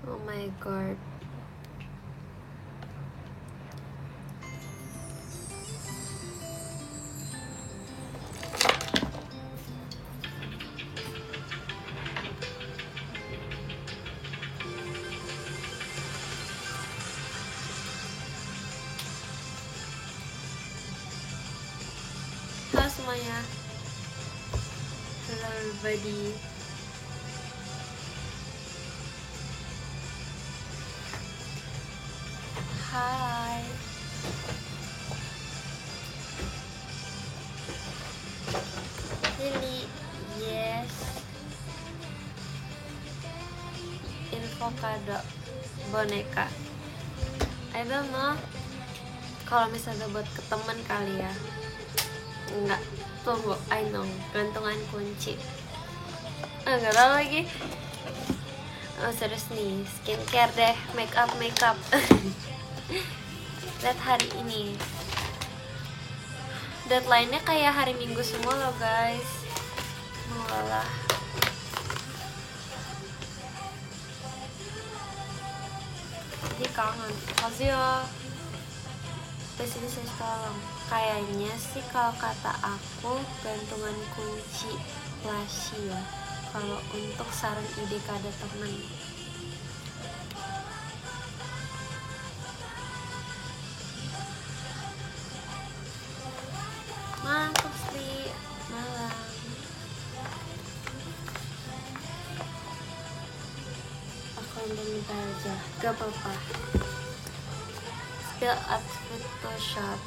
Oh my god. Halo semuanya. Hello everybody. Hai. Lily, yes. Info kado boneka. I don't know. Kalau misalnya buat ke temen kali ya. Enggak. Tunggu, I know. Gantungan kunci. Enggak tahu lagi. Oh serius nih, skincare deh, make up. Lihat hari ini. Deadline-nya kayak hari Minggu semua loh guys. Malah. Jadi kangen. Makasih ya. Di sini saya tolong. Kayaknya sih kalau kata aku gantungan kunci plushie ya. Kalau untuk saran ide kado temen. Mantap sih. Malam. Aku ambil bentar aja. Gak apa-apa. Spill at Photoshop.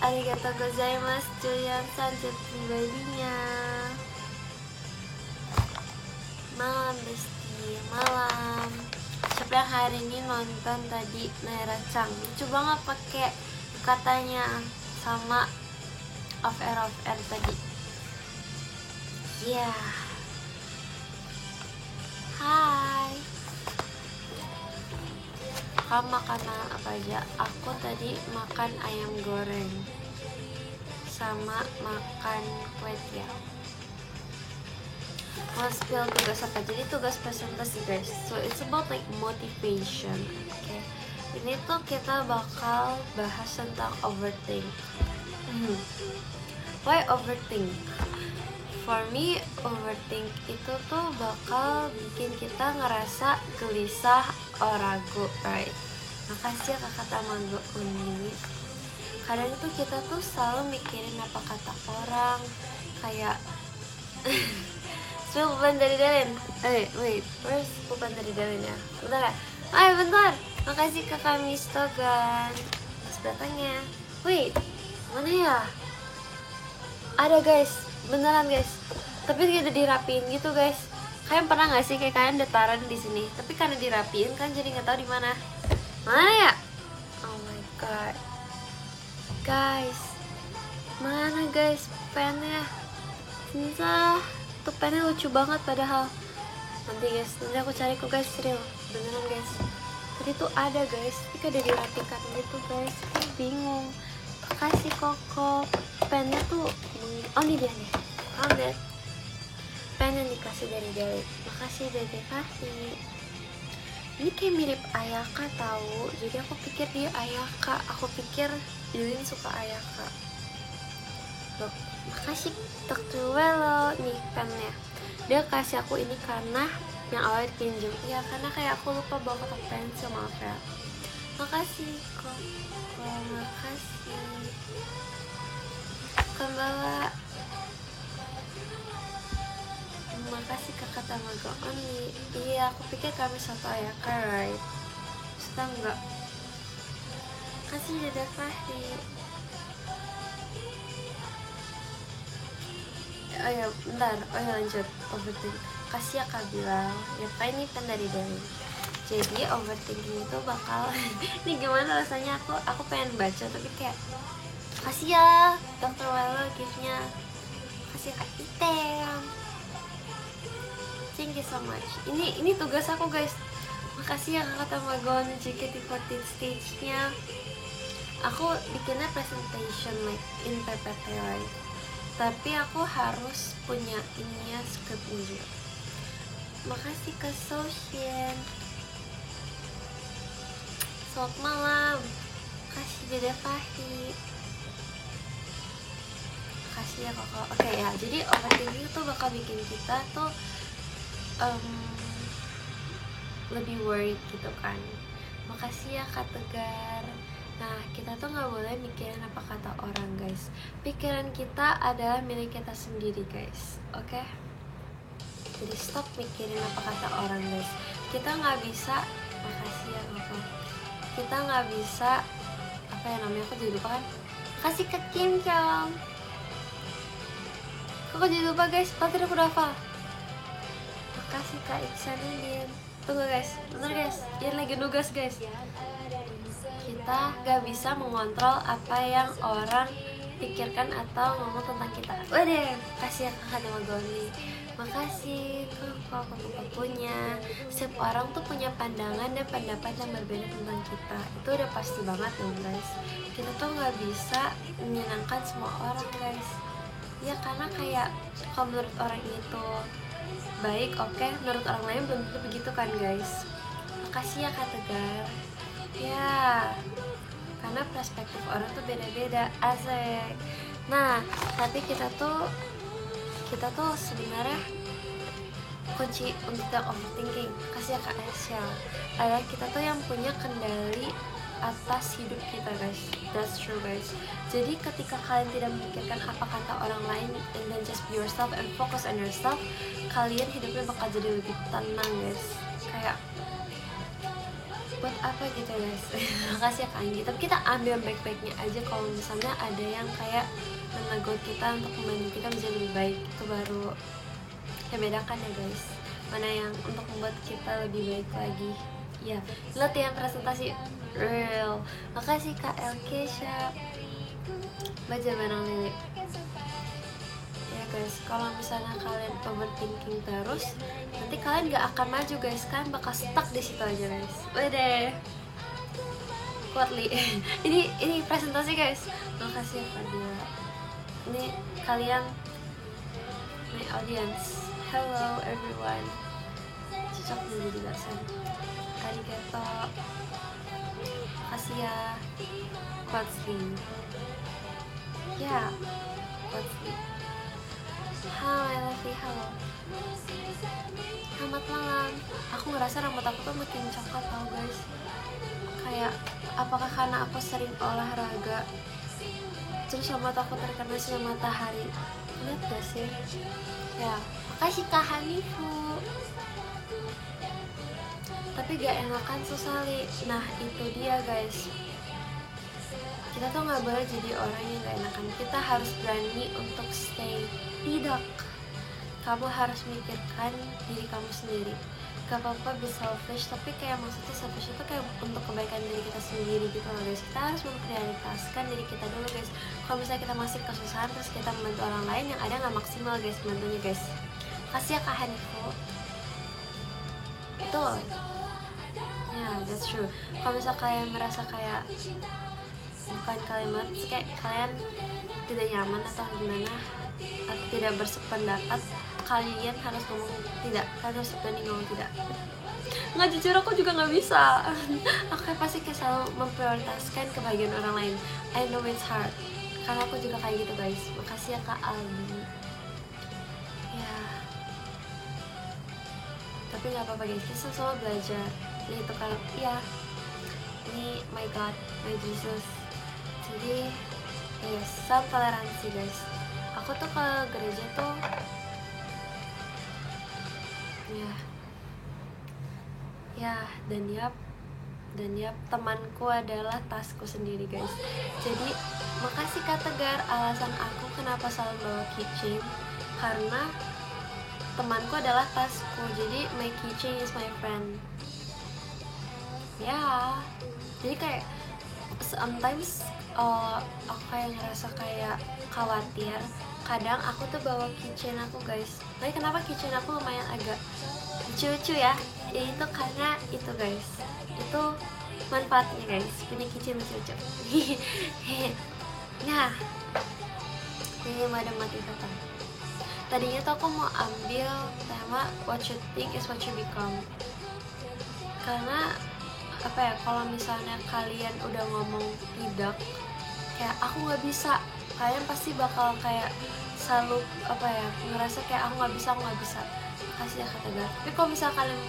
Arigatou gozaimasu Julian-san, chat pribadinya. Malam Besti, malam. Siapa yang hari ini nonton tadi Naira-chan? Coba nggak pakai katanya sama off air tadi. Ya. Yeah. Hai. Kamu makan apa aja? Aku tadi makan ayam goreng sama makan kue tiaw. Mau spill tugas apa? Jadi tugas presentasi guys. So it's about like motivation. Okay. Ini tuh kita bakal bahas tentang overthink. Why overthink? For me, overthink itu tuh bakal bikin kita ngerasa gelisah or ragu, right? Makasih ya kakak Tamago Uni. Kadang itu kita tuh selalu mikirin apa kata orang, kayak spill pupan dari Dalin. Wait, where's pupan dari Dalin ya? Bentar ya. Bentar. Makasih kakak Mistogan. Terus datangnya. Wait, mana ya? Ada guys, beneran guys. Tapi dia udah dirapiin gitu guys. Kalian pernah nggak sih kayak kalian udah taruh di sini, tapi karena dirapiin kan jadi nggak tahu di mana. Mana ya? Oh my god, guys, mana guys pennya? Susah. Tuh pennya lucu banget padahal. Nanti aku cari kok guys, real beneran guys. Tadi tuh ada guys, tapi kayak udah dirapikan gitu guys. Aku bingung. Makasih Koko. Pennya tuh, oh ini dia nih. Lihat. Pen yang dikasih dari Deli. Makasih Dede kasih. Ini kayak mirip Ayaka tahu. Jadi aku pikir dia Ayaka. Aku pikir Yulin suka Ayaka. Loh, makasih Dr. Wello. Nih pennya. Dia kasih aku ini karena yang awalnya dipinjam. Iya karena kayak aku lupa bawa kotak pensil, maaf ya. Makasih kok. Makasih. Kembali. Makasih kakak Tamago Only. Iya aku pikir kami satu Ayaka, right? Sudah enggak? Kasih Dede Fahri. Oh ya bentar, lanjut. Overthink. Kasih ya Kak bilang. Ya Kak ini kan dari Deli. Jadi overthinking itu bakal ini gimana rasanya, aku pengen baca tapi kayak kasih ya Dr. Wello gift-nya. Kasih Kak Item. Thank you so much. Ini tugas aku guys. Makasih ya kakak Tamagon JKT48 stage-nya. Aku bikinnya presentation like in PPT right. Tapi aku harus punya ininya script juga. Makasih Kak Sosien. Selamat malam. Makasih Dede Fahri. Makasih ya kakak. Oke ya, jadi overthinking tuh bakal bikin kita tuh lebih worried gitu kan. Makasih ya Kak Tegar. Nah, kita tuh gak boleh mikirin apa kata orang guys. Pikiran kita adalah milik kita sendiri guys. Oke? Jadi stop mikirin apa kata orang guys. Kita gak bisa. Makasih ya kakak. Kita gak bisa. Apa ya namanya, aku jadi lupa kan. Makasih ke Kim Kyung. Aku jadi lupa guys. Padahal aku udah hafal. Makasih Kak Iksanuddin. Tunggu guys, bentar guys, ini lagi nugas guys. Kita gak bisa mengontrol apa yang orang pikirkan atau ngomong tentang kita. Waduh, kasih ya kakak nama Goni. Makasih kok punya. Setiap orang tuh punya pandangan dan pendapat yang berbeda tentang kita. Itu udah pasti banget dong guys. Kita tuh gak bisa menyenangkan semua orang guys. Ya karena kayak kalau menurut orang itu baik, oke, menurut orang lain belum tentu begitu kan guys. Makasih ya Kak Tegar. Ya, karena perspektif orang tuh beda-beda. Asik. Nah, tapi kita tuh sebenarnya kunci untuk yang overthinking. Kasih ya Kak Aisyah. Adalah kita tuh yang punya kendali atas hidup kita guys. That's true guys. Jadi ketika kalian tidak memikirkan apa kata orang lain and then just be yourself and focus on yourself, kalian hidupnya bakal jadi lebih tenang guys. Kayak buat apa gitu guys. Makasih ya Kak Anggi. Tapi kita ambil baik-baiknya aja. Kalau misalnya ada yang kayak menegur kita untuk membantu kita menjadi lebih baik, itu baru ya bedakan ya guys. Mana yang untuk membuat kita lebih baik lagi. Ya, latihan presentasi real. Makasih Kak Elkesha. Baca bareng Lili. Ya guys, kalau misalnya kalian overthinking terus, nanti kalian gak akan maju guys. Kalian bakal stuck di situ aja guys. Udah. Kuat Li. ini presentasi guys. Makasih ya Fadila. Ini kalian my audience. Hello everyone. Cocok jadi dosen. Arigato. Makasih ya Quatsli. Ya Quatsli. Hai Levi, halo. Selamat malam. Aku ngerasa rambut aku tuh makin coklat tau guys. Kayak apakah karena aku sering olahraga terus rambut aku terkena sinar matahari. Lihat gak sih? Ya, makasih Kak Hanifu. Tapi gak enakan Susali. Nah itu dia guys. Kita tuh gak boleh jadi orang yang gak enakan. Kita harus berani untuk stay. Tidak. Kamu harus mikirkan diri kamu sendiri. Gak apa-apa be selfish, tapi kayak maksudnya selfish itu kayak untuk kebaikan diri kita sendiri gitu loh guys. Kita harus memprioritaskan diri kita dulu guys. Kalau misalnya kita masih kesusahan terus kita membantu orang lain, yang ada gak maksimal guys membantunya guys. Kasih ya Kak Hanifo. Itu ya, that's true. Kalau misalnya kalian merasa kayak bukan kalimat kayak kalian tidak nyaman atau gimana atau tidak bersependapat, kalian harus ngomong tidak. Kalian harus berani ngomong tidak. Nggak, jujur aku juga nggak bisa. Aku kayak pasti kayak selalu memprioritaskan kebahagiaan orang lain. I know it's hard karena aku juga kayak gitu guys. Makasih ya Kak Aldi. Ya, tapi nggak apa-apa guys, kita selalu belajar. Ini itu kalau ya ini my God, my Jesus. Jadi yes, self toleransi guys. Aku tuh ke gereja tuh ya dan yap temanku adalah tasku sendiri guys. Jadi makasih Kak Tegar. Alasan aku kenapa selalu bawa keychain karena temanku adalah tasku. Jadi my keychain is my friend. Ya, jadi kayak sometimes aku kayak ngerasa kayak khawatir. Kadang aku tuh bawa keychain aku guys. Tapi kenapa keychain aku lumayan agak lucu-lucu ya? Ya itu karena itu guys, itu manfaatnya guys, punya keychain lucu-lucu. Nah, ini madam mati datang. Tadinya tuh aku mau ambil tema what you think is what you become. Karena apa ya, kalau misalnya kalian udah ngomong tidak, kayak aku nggak bisa, kalian pasti bakal kayak selalu apa ya, ngerasa kayak aku nggak bisa, kasih ya kata gak. Tapi kalau misalnya kalian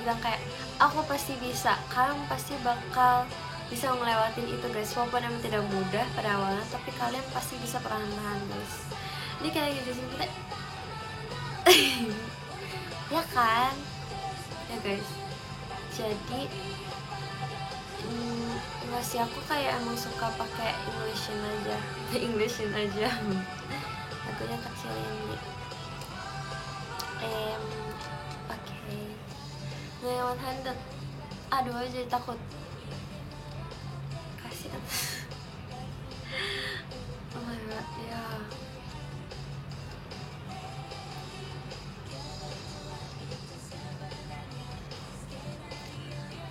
bilang kayak aku pasti bisa, kalian pasti bakal bisa ngelewatin itu guys, walaupun emang tidak mudah pada awalnya, tapi kalian pasti bisa perlahan-lahan guys. Ini kayak gitu sih kita ya kan ya guys. Jadi nggak sih, aku kayak emang suka pakai Englishin aja Englishin aja lagunya kecilin nih. Oke. Nah, 100. Aduh, jadi takut. Kasih kan. Oh my god, ya.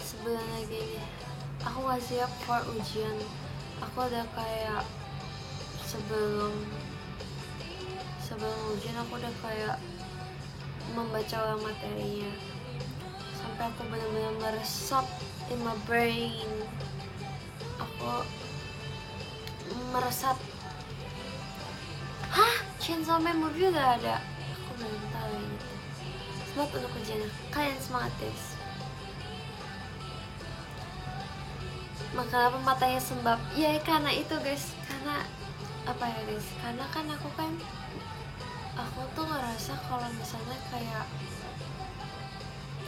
Sebulan lagi nih. Aku gak siap for ujian. Aku udah kayak sebelum ujian aku udah kayak membaca ulang materinya sampai aku benar-benar meresap in my brain. Aku meresap. Hah? Chainsaw Man movie udah ada? Aku belum tahu yang itu. Semangat untuk ujiannya. Kalian semangat guys. Kenapa matanya sembab? Ya karena itu guys. Karena apa ya guys? Karena kan aku tuh ngerasa kalau misalnya kayak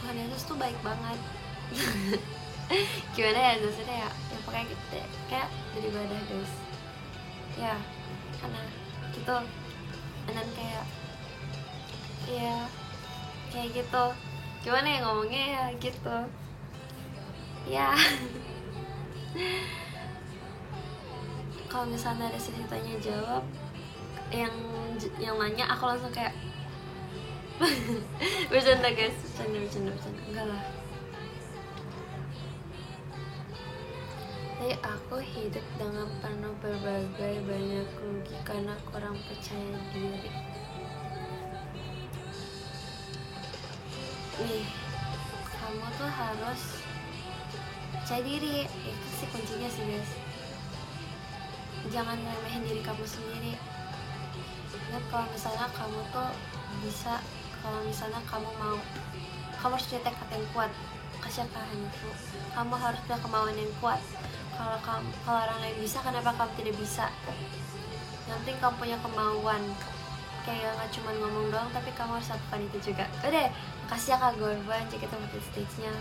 Tuhan Yesus tuh baik banget. Gimana ya maksudnya ya pokoknya gitu deh. Kayak jadi ibadah guys ya, karena gitu. Dan kayak ya kayak gitu, gimana ya ngomongnya ya gitu ya. Kalau misalnya ada sesi tanya jawab yang nanya, aku langsung kayak bercanda guys, bercanda enggak lah. Jadi aku hidup dengan penuh berbagai banyak rugi karena kurang percaya diri. Nih, kamu tuh harus percaya diri, itu sih kuncinya sih guys. Jangan remehin diri kamu sendiri. Ingat kalau misalnya kamu tuh bisa, kalau misalnya kamu mau, kamu harus punya tekad yang kuat. Kasih itu, kamu harus punya kemauan yang kuat. Kalau orang lain bisa, kenapa kamu tidak bisa? Yang penting kamu punya kemauan. Kayak nggak cuma ngomong doang, tapi kamu harus lakukan itu juga. Udah, makasih ya Kak Gorban, cek kita buat stage-nya.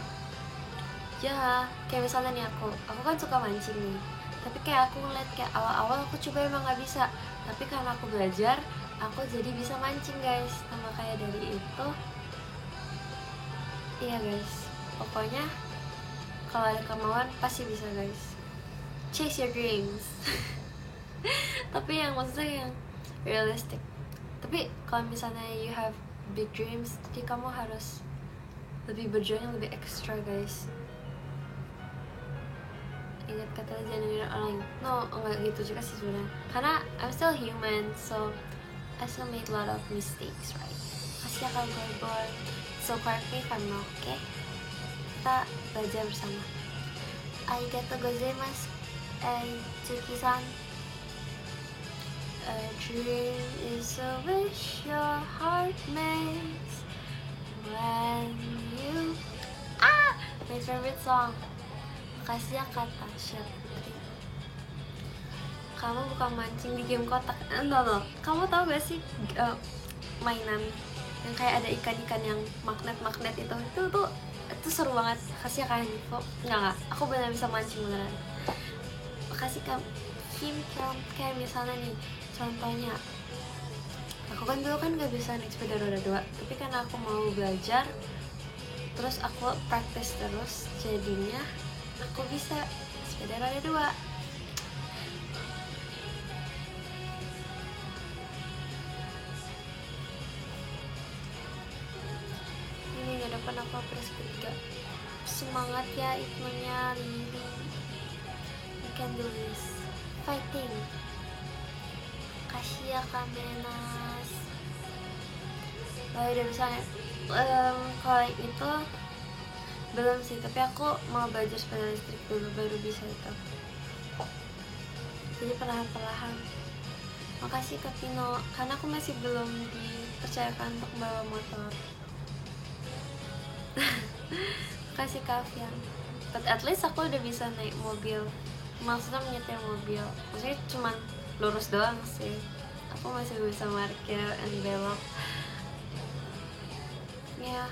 Ya, kayak misalnya nih aku kan suka mancing nih. Tapi kayak aku ngeliat kayak awal-awal aku coba emang nggak bisa. Tapi karena aku belajar, aku jadi bisa mancing guys. Sama kayak dari itu. Iya guys, pokoknya kalau ada kemauan pasti bisa guys. Chase your dreams. Tapi yang maksudnya yang realistic. Tapi kalau misalnya you have big dreams, jadi kamu harus lebih berjuang, lebih extra guys. Ingat kata jangan dengerin orang. No, enggak gitu juga sih sebenarnya. Karena I'm still human, so I still made a lot of mistakes, right? Kasih ya Kak Gorgon. So correct me if I'm wrong, okay? Kita belajar bersama. Arigatou gozaimasu, Tsuki-san. A dream is a wish your heart makes when you my favorite song. Makasih ya kata Syafri. Kamu bukan mancing di game kotak. No. Kamu tahu gak sih mainan yang kayak ada ikan-ikan yang magnet itu seru banget. Makasih ya Kak Hanifo. Enggak, aku benar bisa mancing beneran. Makasih Kak Kim. Kayak misalnya nih, contohnya aku kan dulu kan gak bisa naik sepeda roda 2, tapi karena aku mau belajar, terus aku praktis terus, jadinya aku bisa sepeda roda 2. Ini gak dapat apa press ketiga. Semangat ya Ibnunya, Lili. You can do this. Fighting. Kasih ya Kak Menas. Oh udah bisa ya. Kalau itu belum sih, tapi aku mau belajar sepeda listrik dulu baru bisa itu. Jadi perlahan-perlahan. Makasih Kak Pino, karena aku masih belum dipercayakan untuk bawa motor. Makasih Kak Fian. But at least aku udah bisa naik mobil. Maksudnya menyetir mobil. Maksudnya cuman lurus doang sih. Aku masih bisa parkir and belok. Ya.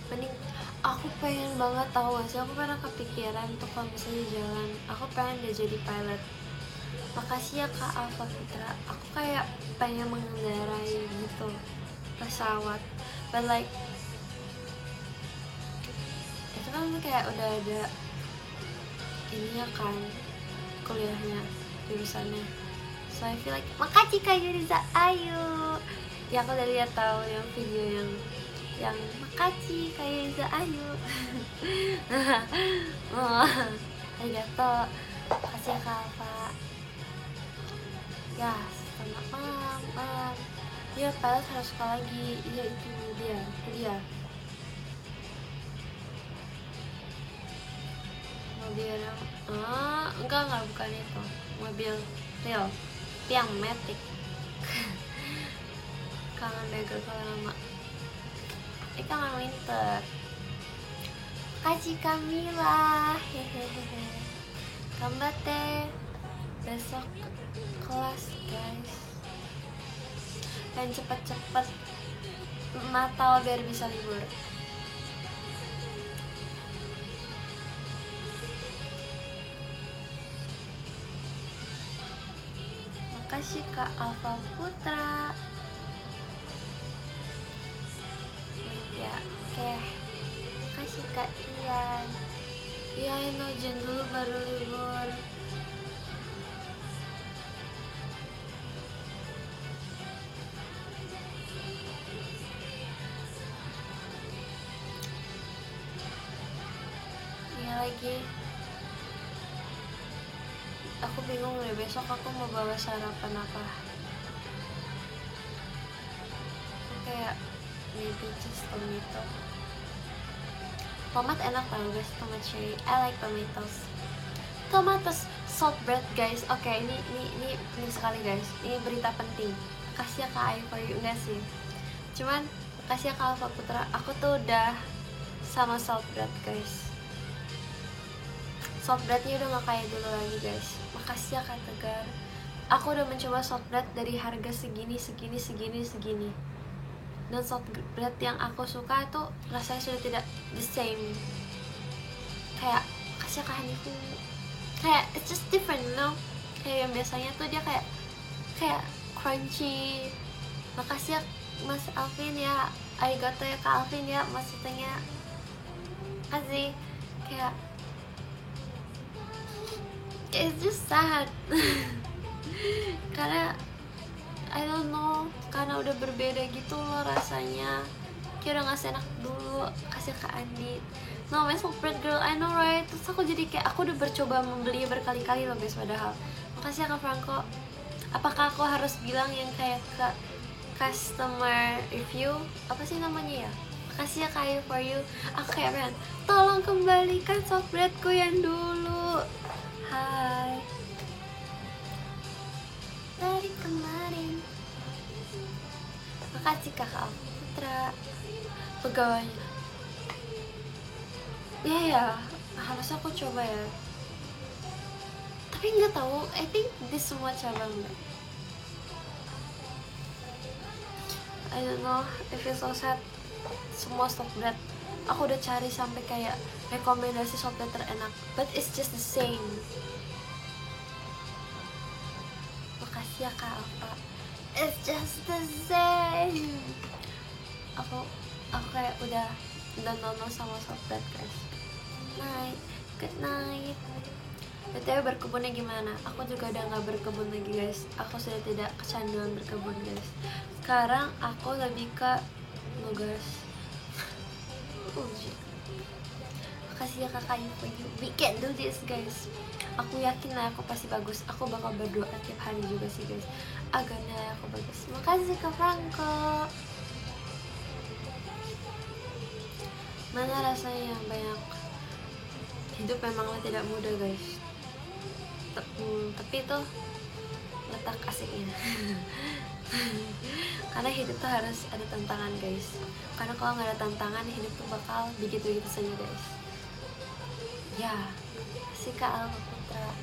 Mending aku pengen banget tahu gak sih, aku pernah kepikiran tuh kalau misalnya jalan, aku pengen dia jadi pilot. Makasih ya Kak Alfa Fitra, aku kayak pengen mengendarai gitu pesawat, but like itu kan kayak udah ada ininya kan, kuliahnya, jurusannya. So I feel like, makasih Kak Yuriza, ayo. Ya aku udah lihat tahu yang video yang makasih Kak Yuriza, ayo. Oh, arigato. Makasih ya Kak Alfa. Ya, selamat malam. Ya, pilot harus sekolah lagi. Iya, itu dia. Mobil yang enggak bukan itu. Mobil real. Yang Matic. Kangen bagel kalau lama. Kangen winter. Kasih Kamila. Hehehe. Kambate. Besok kelas guys. Dan cepet-cepet Natal biar bisa libur. Makasih Kak Alfa Putra. Ya, oke. Makasih Kak Ian. Iya, Jen dulu baru libur. Iya lagi. Aku bingung deh, besok aku mau bawa sarapan apa. Kayak maybe just tomato. Tomat enak tau guys, tomat cherry. I like tomatoes. Tomatoes salt bread guys. Oke, ini penting sekali guys. Ini berita penting. Kasih ya Kak Ayu for you. Enggak sih. Cuman kasih ya Kak Alfa Putra. Aku tuh udah sama salt bread guys. Salt breadnya udah gak kayak dulu lagi guys. Makasih ya Kak Tegar. Aku udah mencoba salt bread dari harga segini. Dan salt bread yang aku suka tuh rasanya sudah tidak the same. Kayak kasih Kak Hanifu. Kayak it's just different, you know? Kayak yang biasanya tuh dia kayak crunchy. Makasih ya Mas Alvin ya. Arigato ya Kak Alvin ya. Maksudnya kasih. Kayak it's just sad. Karena I don't know, karena udah berbeda gitu loh rasanya. Kayak udah gak seenak dulu. Kasih Kak Andi. No, my salt bread girl, I know right. Terus aku jadi kayak, aku udah bercoba membeli berkali-kali loh guys padahal. Makasih ya Kak Franco. Apakah aku harus bilang yang kayak ke customer review? Apa sih namanya ya? Makasih ya Kak Ayu for you. Aku kayak Ren, tolong kembalikan salt breadku yang dulu. Hai. Dari kemarin. Makasih Kakak Putra. Pegawainya. Ya, harusnya aku coba ya. Tapi nggak tahu. I think di semua cabang deh. I don't know if it's so sad. Semua salt bread aku udah cari sampai kayak rekomendasi salt bread terenak, but it's just the same. Makasih ya Kak Alfa. It's just the same. Aku kayak udah nono sama salt bread guys. Good night. BTW berkebunnya gimana? Aku juga udah gak berkebun lagi guys. Aku sudah tidak kecanduan berkebun guys. Sekarang aku lebih ke ngegas. Makasih ya Kakak Info. We can do this guys. Aku yakin lah aku pasti bagus. Aku bakal berdoa tiap hari juga sih guys. Agarnya aku bagus. Makasih Kak Franco. Mana rasanya banyak. Hidup memanglah tidak mudah guys. Tapi itu letak asiknya. Karena hidup tuh harus ada tantangan guys. Karena kalau nggak ada tantangan, hidup tuh bakal begitu-begitu saja guys. Ya, asik Kak Alfa Putra.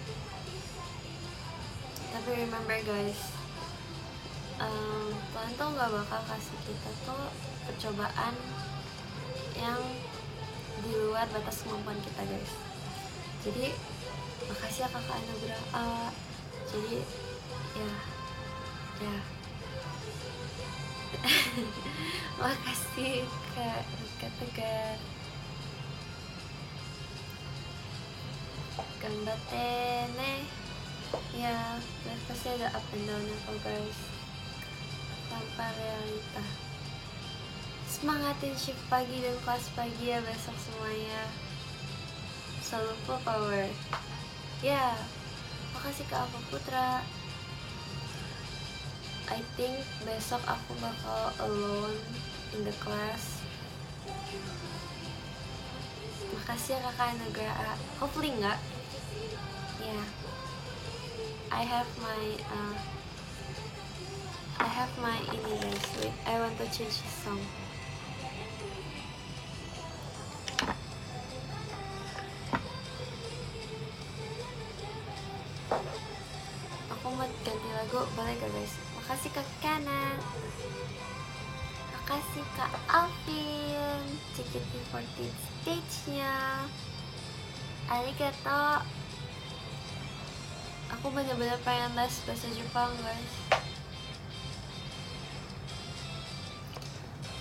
Tapi remember guys, Tuhan tuh nggak bakal kasih kita tuh percobaan yang di luar batas kemampuan kita guys. Jadi makasih ya kakak Anugrah. Jadi ya makasih kak Tegar. Gambatene ya, pasti ada up and down kok guys, tanpa realita. Semangatin shift pagi dan kelas pagi ya besok semuanya. Selalu full power. Ya, makasih Kak Alfa Putra. I think besok aku bakal alone in the class. Makasih ya kakak Anugrah. Hopefully enggak. Ya, I have my ini guys. Wait, I want to change the song. Aku mau ganti lagu, boleh gak guys? Makasih Kak Kana. Makasih Kak Alvin, JKT48 stage-nya. Arigato. Aku bener-bener pengen les bahasa Jepang guys.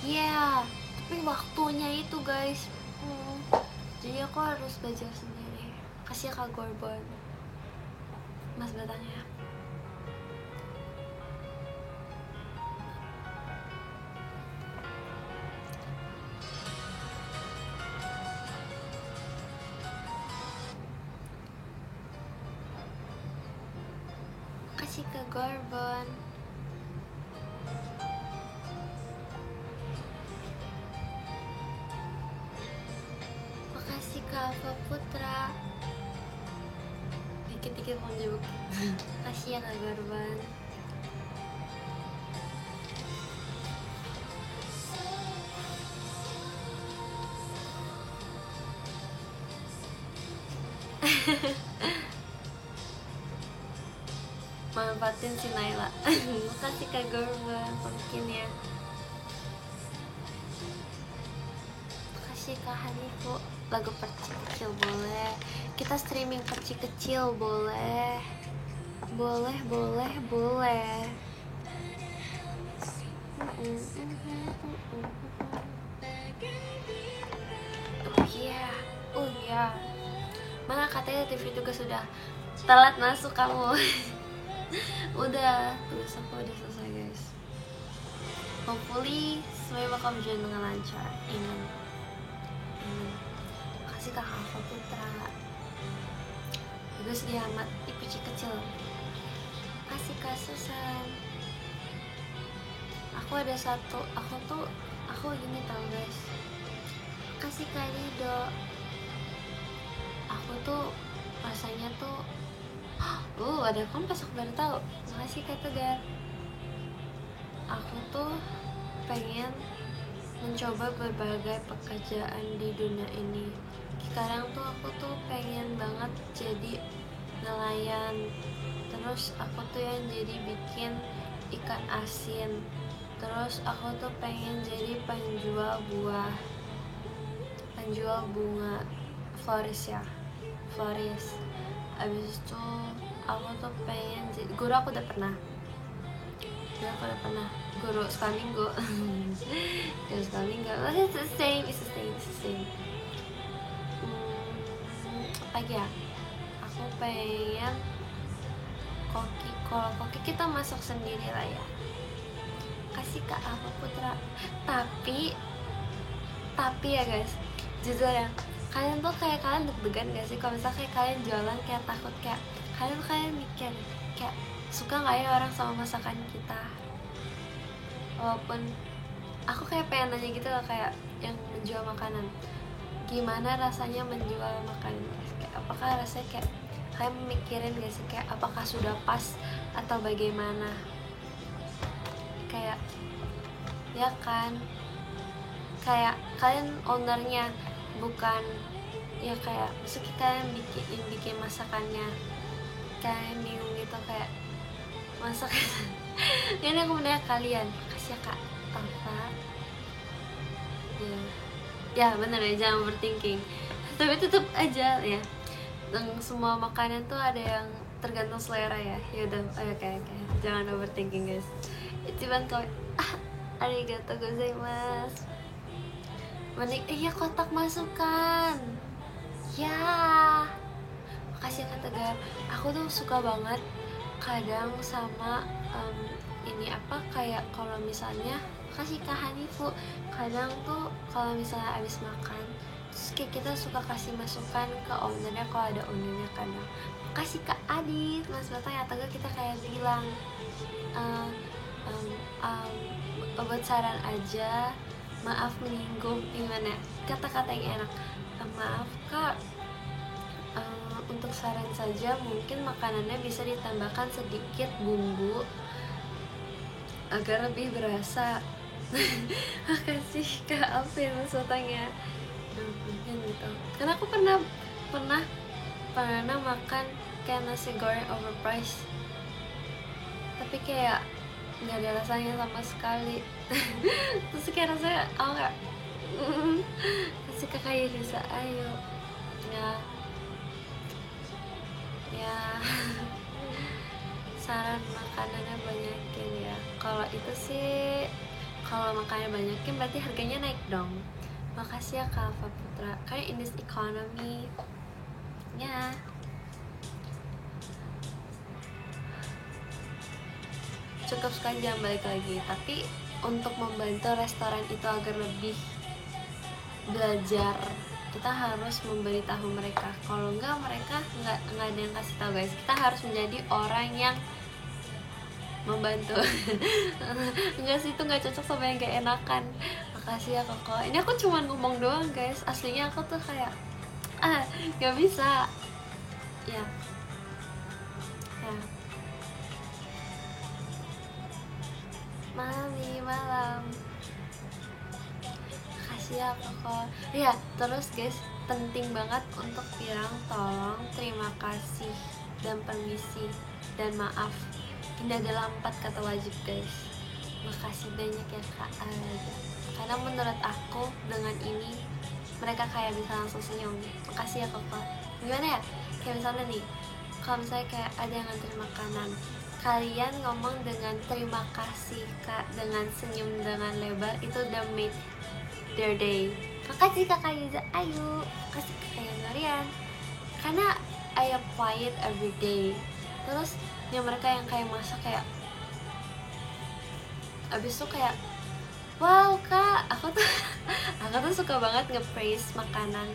Yeah, tapi waktunya itu guys. Jadi aku harus belajar sendiri. Kasih Kak Gorbon. Mas batangnya. Kasih ke Gorbon. Makasih ke Alfa Putra. Dikit-dikit mau jebuk. Kasih ya Kak Gorbon. Manfaatin si Naila. Makasih Kak Gorbon, mungkin ya. Makasih Kak Hanifu. Lagu perci kecil boleh. Kita streaming perci kecil boleh. Boleh. Oh iya. Mana katanya TV juga sudah telat masuk kamu. Udah, tugas aku udah selesai guys. Hopefully semuanya bakal berjalan dengan lancar. Amin. Kasih Kak Alfa Putra. Bagus dia amat ipuci kecil. Kasih Kak Susan. Aku ada satu, aku gini tau guys. Kasih Kak Rido. Aku tuh rasanya tuh ada kompas, aku baru tahu. Makasih Kak Tegar. Aku tuh pengen mencoba berbagai pekerjaan di dunia ini. Sekarang tuh aku tuh pengen banget jadi nelayan. Terus aku tuh yang jadi bikin ikan asin. Terus aku tuh pengen jadi penjual bunga floris. Abis itu aku tuh pengen jadi guru. Aku udah pernah guru Spamingo. Guru Spamingo. It's the same. Apa lagi ya? Aku pengen koki. Kalau koki kita masak sendiri lah ya. Kasih Kak Alfa Putra. Tapi ya guys, jujur ya, kalian tuh kayak kalian deg-degan gak sih kalau misalnya kayak kalian jualan, kayak takut, kayak kalian mikir kayak suka nggak ya orang sama masakan kita. Walaupun aku kayak pengen nanya gitu loh, kayak yang menjual makanan, gimana rasanya menjual makanan guys? Kayak apakah rasanya kayak kalian mikirin gak sih kayak apakah sudah pas atau bagaimana? Kayak ya kan, kayak kalian ownernya, bukan ya kayak maksudnya kalian bikin masakannya, kalian bingung gitu kayak masak. Ini aku menanya kalian, kasih ya Kak Alfa. Ya bener ya, jangan overthinking. Tapi tetap aja ya, yang semua makanan tuh ada yang tergantung selera ya. Ya udah, oke, jangan overthinking guys. Cuman kalau arigatou gozaimasu. Mending iya kotak masukan. Ya. Makasih ya Kak Tegar. Aku tuh suka banget kadang sama ini apa, kayak kalau misalnya, kasih Kak Hanifu, kadang tuh kalau misalnya abis makan terus kayak kita suka kasih masukan ke ownernya kalau ada ownernya kadang. Kasih Kak Adit, Mas Batang, atau kita kayak bilang buat saran aja, maaf menyinggung, gimana kata-kata yang enak, maaf Kak, untuk saran saja mungkin makanannya bisa ditambahkan sedikit bumbu agar lebih berasa. Makasih Kak Alvin maksudnya gitu. Karena aku pernah makan kayak nasi goreng overpriced, tapi kayak nggak ada rasanya sama sekali. Terus kayak rasanya aku nggak kasih ke kayak bisa, ayo ya saran makanannya banyakin ya. Kalau itu sih, kalau makannya banyakin berarti harganya naik dong. Makasih ya Kak Alfa Putra, karena in this economy ya. Cukup sekali, jangan balik lagi. Tapi untuk membantu restoran itu agar lebih belajar, kita harus memberitahu mereka. Kalau enggak, mereka nggak ada yang kasih tahu guys. Kita harus menjadi orang yang membantu. Enggak sih, itu nggak cocok sama yang gak enakan. Makasih ya Koko. Ini aku cuma ngomong doang guys, aslinya aku tuh kayak nggak bisa ya. Malam kasih ya Koko. Ya terus guys, penting banget untuk bilang tolong, terima kasih, dan permisi, dan maaf. Ini adalah 4 kata wajib guys. Makasih banyak ya Kak Alda, karena menurut aku dengan ini mereka kayak bisa langsung senyum. Makasih ya Koko. Gimana ya, kayak misalnya nih, kalau misalnya kayak ada yang nganterin makanan, kalian ngomong dengan terima kasih Kak, dengan senyum dengan lebar, itu udah made their day. Makasih Kakak Yuza Ayu, makasih Kakak Marian, karena I apply it every day. Terus yang mereka yang kayak masak kayak abis itu kayak wow Kak, aku tuh suka banget nge-praise makanan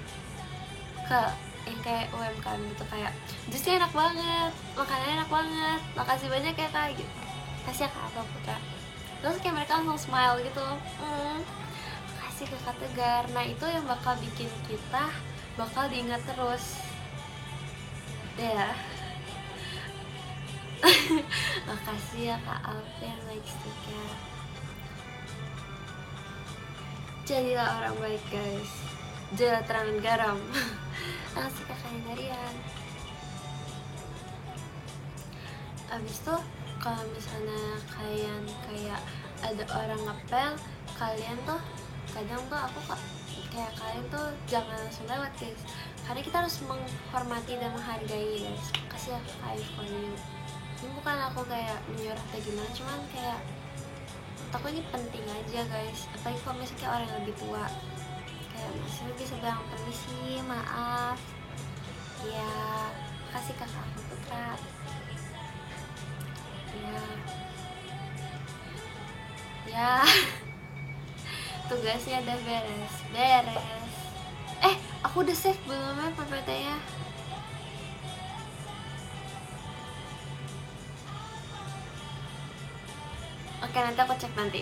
ke yang kayak UMKM gitu, kayak jusnya enak banget, makanannya enak banget, makasih banyak ya Kak gitu. Kasih ya Kak Alfa Putra. Terus kayak mereka langsung smile gitu. Makasih Kakak Tegar. Nah itu yang bakal bikin kita bakal diingat terus ya. Makasih ya Kak Alvin, like sticknya. Jadilah orang baik guys, jadilah terangan garam. Makasih Kakak Marian. Abis itu kalau misalnya kalian kayak ada orang ngepel, kalian tuh kadang tuh aku kayak kalian tuh jangan langsung lewat guys, karena kita harus menghormati dan menghargai guys. Makasih ya Kak for you. Ini bukan aku kayak menyuruh atau gimana, cuman kayak aku ini penting aja guys, apalagi kalau misalnya orang yang lebih tua, kayak masih bisa bilang permisi, maaf ya. Kasih Kakak Alfa Putra ya. Tugasnya udah beres. Aku udah save belum ya PPT-nya? Oke, nanti aku cek nanti.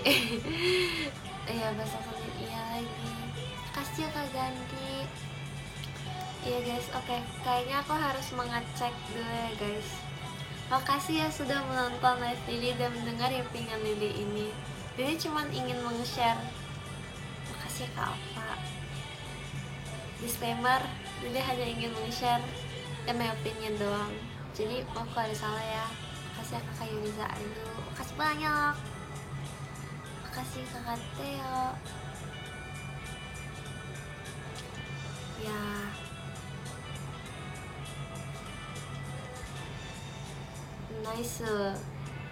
Iya besok Senin, iya lagi. Kasih ya Kak Gandhi. Iya guys, oke. Kayaknya aku harus mengecek dulu ya guys. Makasih ya sudah menonton live Lily dan mendengar yappingan Lily ini. Lily cuma ingin meng-share. Makasih ya Kak Alfa. Disclaimer, Lily hanya ingin meng-share my opinion doang. Jadi maaf kalau ada salah ya. Makasih ya Kakak Yuniza Ayu. Makasih banyak. Makasih Kakak Theo. Ya. Nice.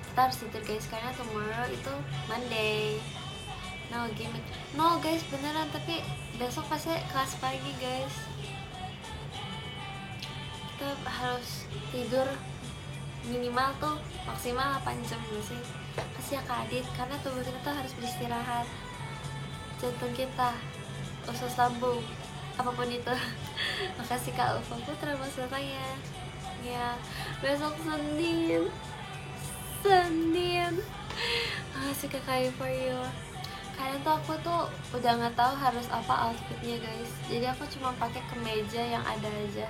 Kita harus tidur guys karena tomorrow itu Monday. No gimmick. No guys beneran, tapi besok pasti kelas pagi guys. Kita harus tidur minimal tuh maksimal 8 jam gak sih? Kasih ya Kak Adit, karena tubuh kita tuh harus beristirahat. Jantung kita, usus lambung, apapun itu. Makasih Kak Ufa Putra masalahnya. Ya, besok Senin. Makasih Kak Kayu for you. Kalian tuh aku tuh udah nggak tahu harus apa outfitnya guys. Jadi aku cuma pakai kemeja yang ada aja.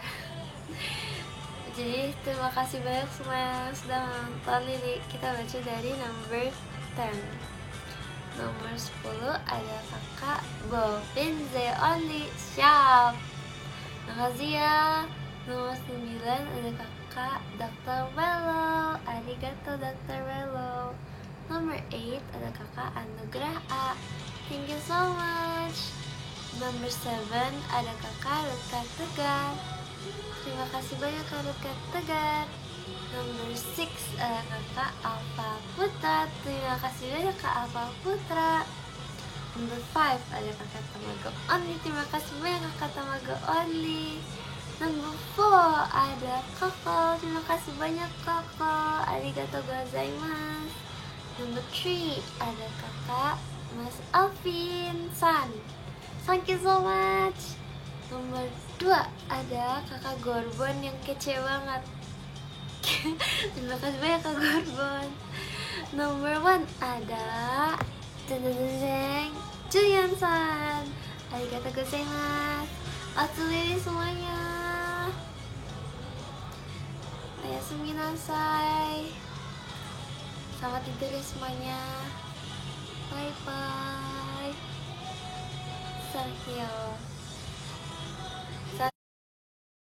Jadi terima kasih banyak semua yang sudah nonton ini. Kita baca dari number 10. Nomor 10 ada kakak Bovin The Only. Siap. Makasih ya. Nomor 9 ada kakak Dr. Wello. Arigato Dr. Wello. Nomor 8 ada kakak Anugrah A. Thank you so much. Nomor 7 ada kakak Rutka Tegar. Terima kasih banyak Kak Rutka Tegar. Nomor 6 ada kakak Alfa Putra. Terima kasih banyak Kak Alfa Putra. Nomor 5 ada kakak Tamago Only. Terima kasih banyak kakak Tamago Only. Nomor 4 ada Koko. Terima kasih banyak Koko. Arigatou gozaimasu. Nomor 3 ada kakak Mas Alvin San. Thank you so much. Nomor 2 ada kakak Gorbon yang kece banget. Terima kasih banyak Kak Gorbon. Nomor 1 ada Julian San. Arigatou gozaimasu. Atsulili semuanya. Oyasumi nasai. Selamat tidur ya semuanya. Bye bye. Sahyo.